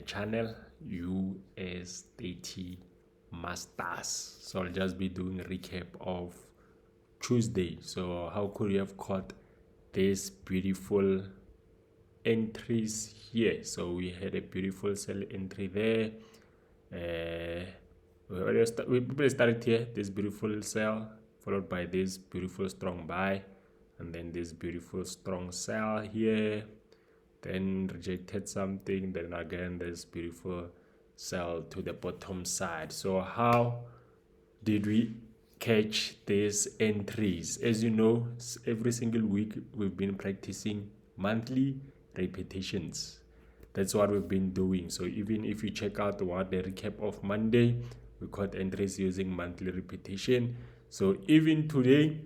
channel, US30 Masters. So I'll just be doing a recap of Tuesday. So how could you have caught these beautiful entries here? So we had a beautiful sell entry there. We started here, this beautiful sell, followed by this beautiful strong buy, and then this beautiful strong sell here, then rejected something, then again this beautiful sell to the bottom side. So how did we catch these entries? As you know, every single week we've been practicing monthly repetitions. That's what we've been doing. So even if you check out the recap of Monday, we caught entries using monthly repetition. So even today,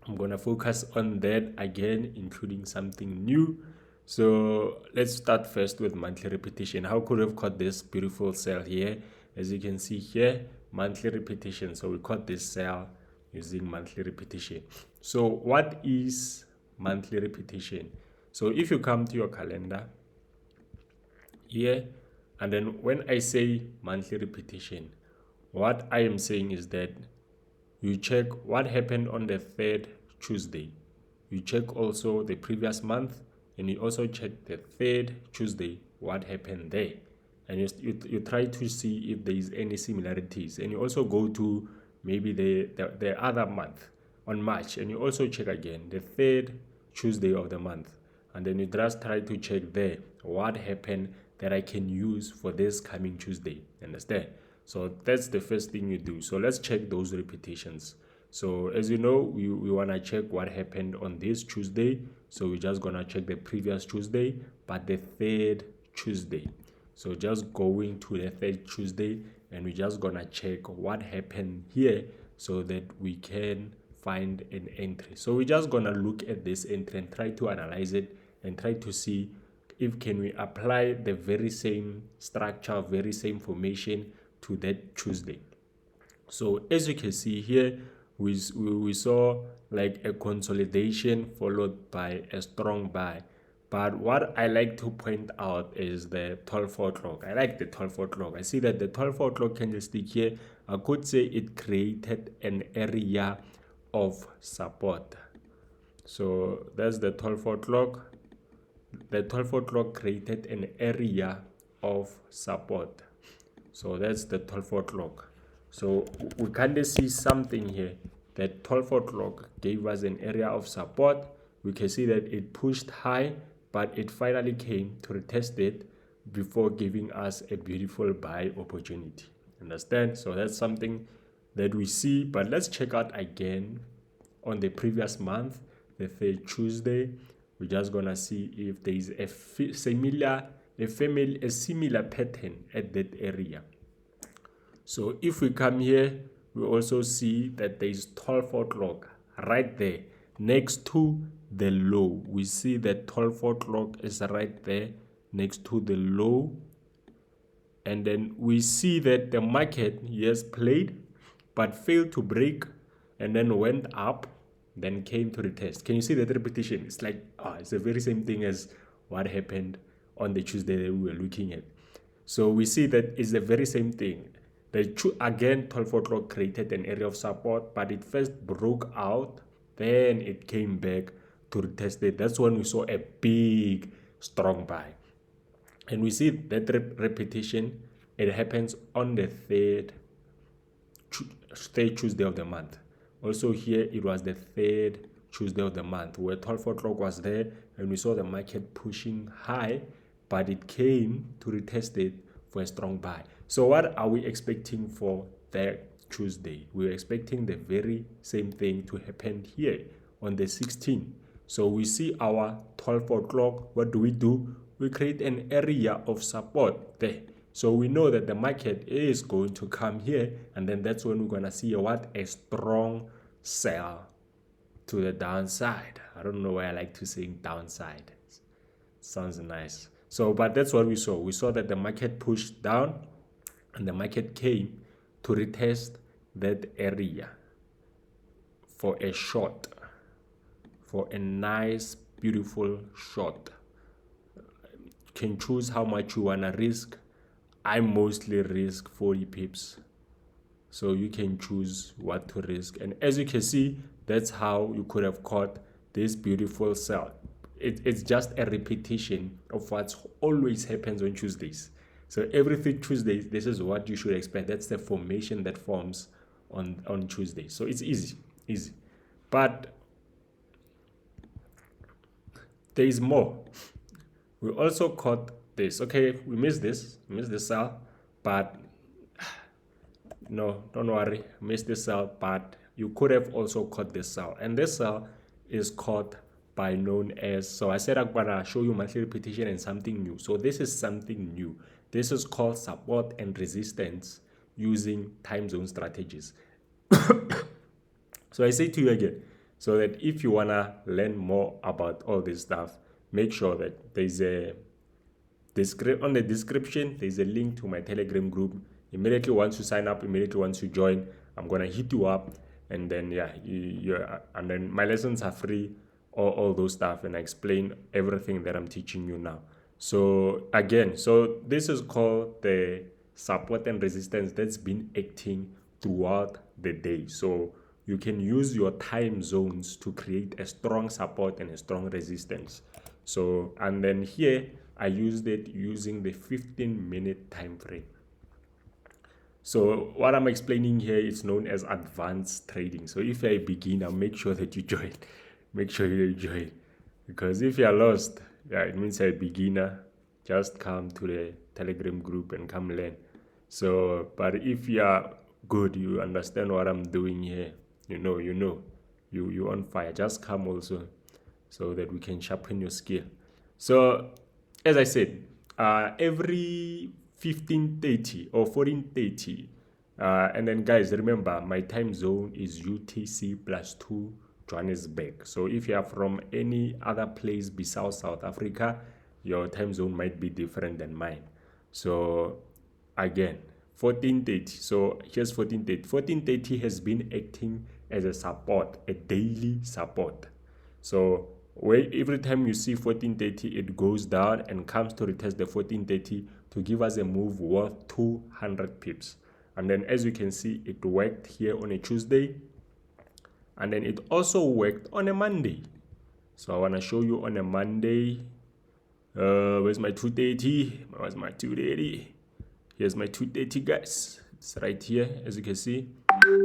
I'm gonna focus on that again, including something new. So let's start first with monthly repetition. How could we have caught this beautiful sell here? As you can see here, monthly repetition. So we caught this sell using monthly repetition. So what is monthly repetition? So if you come to your calendar here, and then when I say monthly repetition, what I am saying is that you check what happened on the third Tuesday. You check also the previous month, and you also check the third Tuesday, what happened there. And you try to see if there is any similarities. And you also go to maybe the other month on March, and you also check again the third Tuesday of the month. And then you just try to check there what happened that I can use for this coming Tuesday. Understand? So that's the first thing you do. So let's check those repetitions. So as you know, we want to check what happened on this Tuesday. So we're just going to check the previous Tuesday, but the third Tuesday. So just going to the third Tuesday, and we're just going to check what happened here so that we can find an entry. So we're just going to look at this entry and try to analyze it and try to see if can we apply the very same structure, very same formation to that Tuesday. So as you can see here, we saw like a consolidation followed by a strong buy. But what I like to point out is the 12-4 clock. I like the 12-4 clock. I see that the 12-4 clock candlestick here, I could say it created an area of support. So that's the 12-4 clock. The 12-4 clock created an area of support. So that's the 12-4 clock. So we kind of see something here. That 12-4 clock gave us an area of support. We can see that it pushed high, but it finally came to retest it before giving us a beautiful buy opportunity. Understand? So that's something that we see. But let's check out again on the previous month, the third Tuesday. We're just gonna see if there is a similar pattern at that area. So if we come here, we also see that there is 12-4 clock right there next to the low. We see that 12-4 clock is right there next to the low. And then we see that the market, yes, played, but failed to break, and then went up, then came to retest. Can you see that repetition? It's like, it's the very same thing as what happened on the Tuesday that we were looking at. So we see that it's the very same thing. Again, 12-4 clock created an area of support, but it first broke out, then it came back to retest it. That's when we saw a big, strong buy. And we see that repetition, it happens on the third Tuesday of the month. Also here, it was the third Tuesday of the month where 12-4 clock was there, and we saw the market pushing high, but it came to retest it for a strong buy. So what are we expecting for that Tuesday? We're expecting the very same thing to happen here on the 16th. So we see our 12-4 clock. What do? We create an area of support there. So we know that the market is going to come here, and then that's when we're going to see a strong sell to the downside. I don't know why I like to say downside. Sounds nice. So, but that's what we saw. We saw that the market pushed down, and the market came to retest that area for a short, for a nice, beautiful short. can choose how much you want to risk. I mostly risk 40 pips. So you can choose what to risk. And as you can see, that's how you could have caught this beautiful sell. It's just a repetition of what always happens on Tuesdays. So every 3 Tuesdays, this is what you should expect. That's the formation that forms on Tuesday. So it's easy. But there is more. We also caught this. Okay, we missed this sell, but no, don't worry, missed this sell, but you could have also caught this sell. And this sell is caught by known as, so I said I'm gonna show you monthly repetition and something new. So this is something new. This is called support and resistance using time zone strategies. So I say to you again, so that if you wanna learn more about all this stuff, make sure that there's a on the description, there's a link to my Telegram group. Immediately once you sign up, immediately once you join, I'm gonna hit you up, and then and then my lessons are free, all those stuff, and I explain everything that I'm teaching you now. So again, so this is called the support and resistance that's been acting throughout the day. So you can use your time zones to create a strong support and a strong resistance. So, and then here I used it using the 15-minute time frame. So what I'm explaining here is known as advanced trading. So if you're a beginner, make sure that you join. Make sure you join. Because if you're lost, it means you're a beginner. Just come to the Telegram group and come learn. So, but if you're good, you understand what I'm doing here, you're on fire, just come also, so that we can sharpen your skill. So as I said, every 15:30 or 14:30, and then guys, remember my time zone is UTC +2 Johannesburg. So if you are from any other place besides South Africa, your time zone might be different than mine. So again, 14:30. So here's 14:30. 14:30 has been acting as a support, a daily support. So every time you see 14:30, it goes down and comes to retest the 14:30 to give us a move worth 200 pips. And then as you can see, it worked here on a Tuesday, and then it also worked on a Monday. So I want to show you on a Monday. Where's my 230? Where's my 230? Here's my 230, guys. It's right here. As you can see,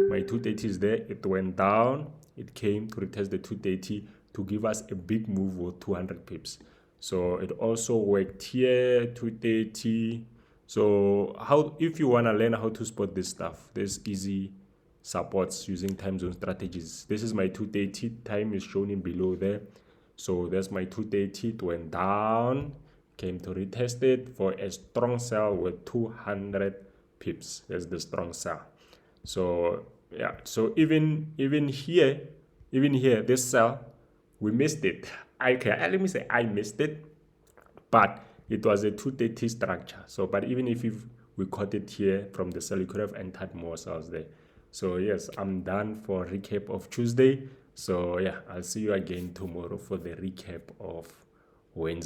my 230 is there. It went down. It came to retest the 230 to give us a big move with 200 pips. So it also worked here, 230. So if you want to learn how to spot this stuff, there's easy supports using time zone strategies. This is my 230. Time is shown in below there. So there's my 230. It went down, came to retest it for a strong sell with 200 pips. There's the strong sell. So yeah, so even here, this sell, we missed it. Let me say I missed it, but it was a 230 structure. So, but even if we caught it here from the sell, you could have entered more sells there. So yes, I'm done for recap of Tuesday. So yeah, I'll see you again tomorrow for the recap of Wednesday.